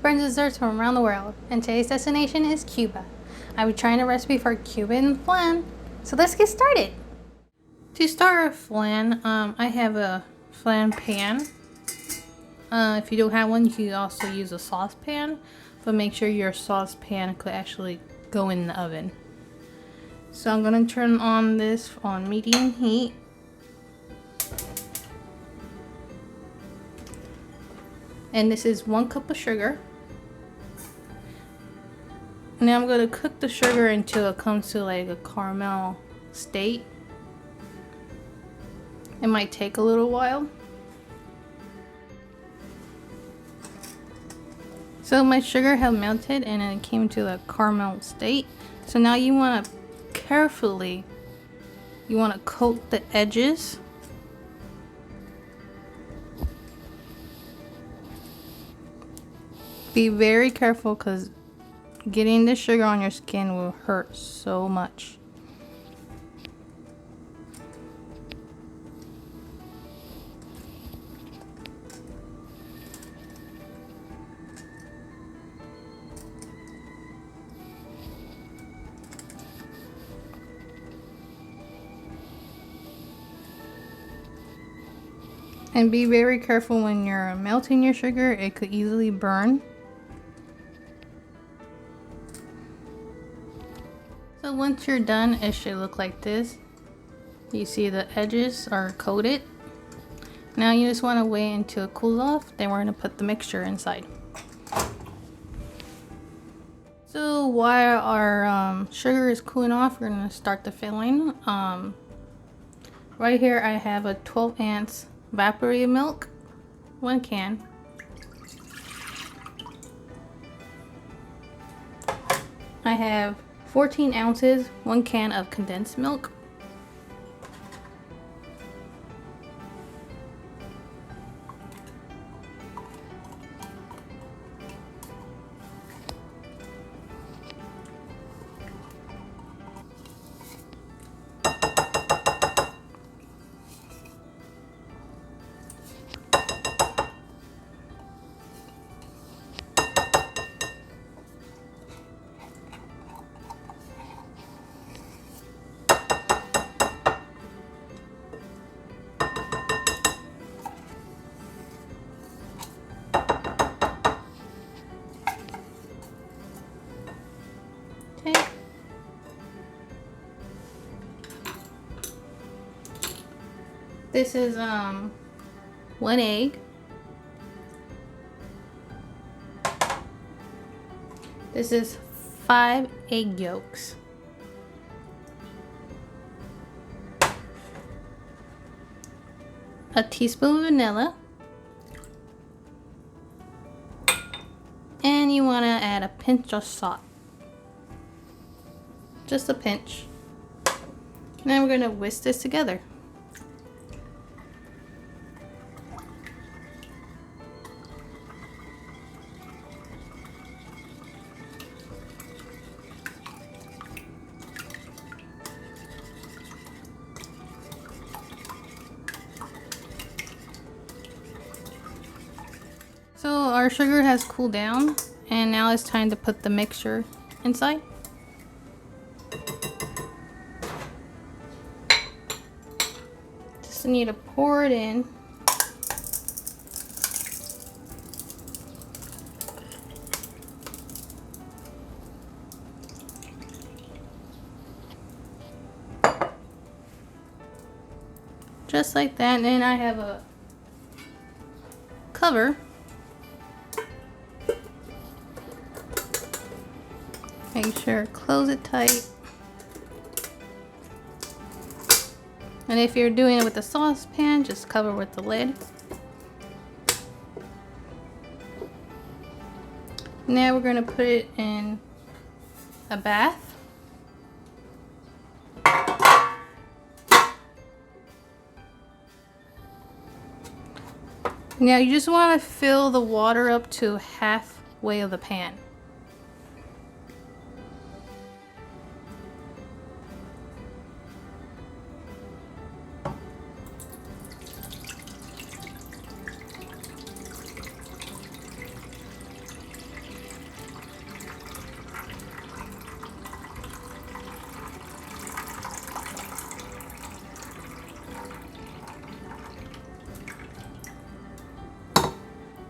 Brenda desserts from around the world, and today's destination is Cuba. I'll be trying a recipe for Cuban Flan, so let's get started. To start our flan, I have a flan pan. If you don't have one, you can also use a saucepan, but make sure your saucepan could actually go in the oven. So I'm going to turn on this on medium heat. And this is 1 cup of sugar. Now I'm going to cook the sugar until it comes to like a caramel state. It might take a little while. So my sugar had melted and it came to a caramel state. So now you want to carefully, coat the edges. Be very careful because getting the sugar on your skin will hurt so much. And be very careful when you're melting your sugar, it could easily burn. So once you're done, it should look like this. You see the edges are coated. Now you just want to wait until it cools off, then we're going to put the mixture inside. So while our sugar is cooling off, we're going to start the filling. Right here I have a 12-ounce evaporated milk, 1 can. I have 14 ounces, 1 can of condensed milk. Okay. This is 1 egg. This is 5 egg yolks. A teaspoon of vanilla. And you want to add a pinch of salt. Just a pinch. Now we're going to whisk this together. So our sugar has cooled down, and now it's time to put the mixture inside. Just need to pour it in. Just like that, and then I have a cover. Make sure close it tight. And if you're doing it with a saucepan, just cover with the lid. Now we're going to put it in a bath. Now you just want to fill the water up to halfway of the pan.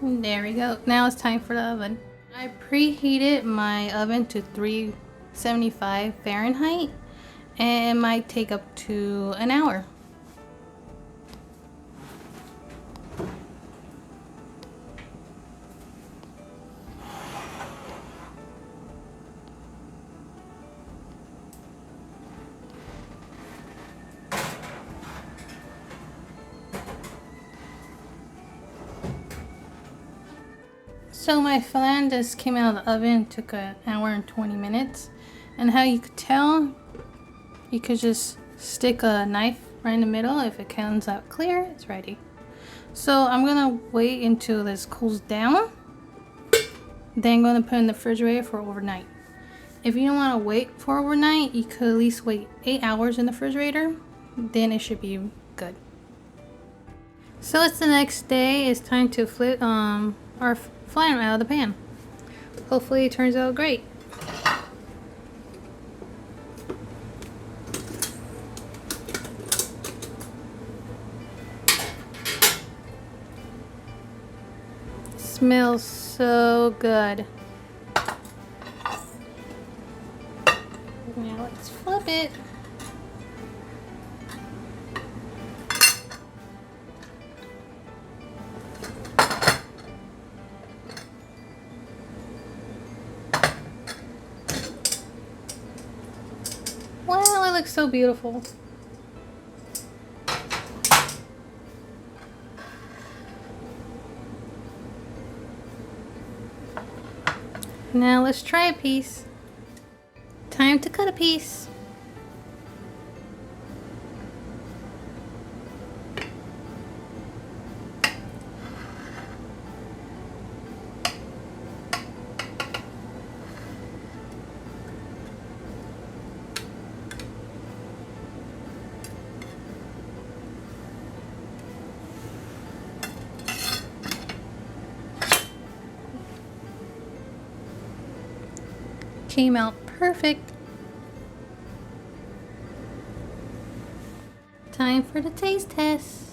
There we go. Now it's time for the oven. I preheated my oven to 375 Fahrenheit and it might take up to an hour. So my flan just came out of the oven, took an hour and 20 minutes. And how you could tell, you could just stick a knife right in the middle. If it comes out clear, it's ready. So I'm gonna wait until this cools down. Then I'm gonna put it in the refrigerator for overnight. If you don't wanna wait for overnight, you could at least wait 8 hours in the refrigerator. Then it should be good. So it's the next day. It's time to flip our flan out of the pan. Hopefully it turns out great. Smells so good. Now let's flip it. Wow, it looks so beautiful. Now let's try a piece. Time to cut a piece. Came out perfect. Time for the taste test.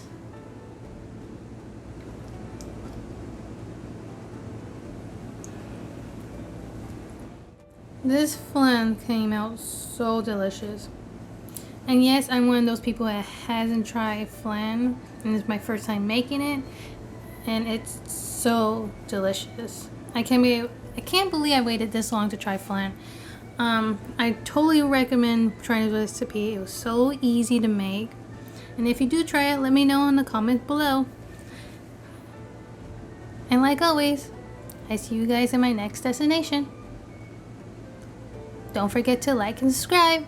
This flan came out so delicious. And yes, I'm one of those people that hasn't tried flan and it's my first time making it, and it's so delicious. I can't believe I waited this long to try flan. I totally recommend trying the recipe. It was so easy to make. And if you do try it, let me know in the comments below. And like always, I see you guys in my next destination. Don't forget to like and subscribe.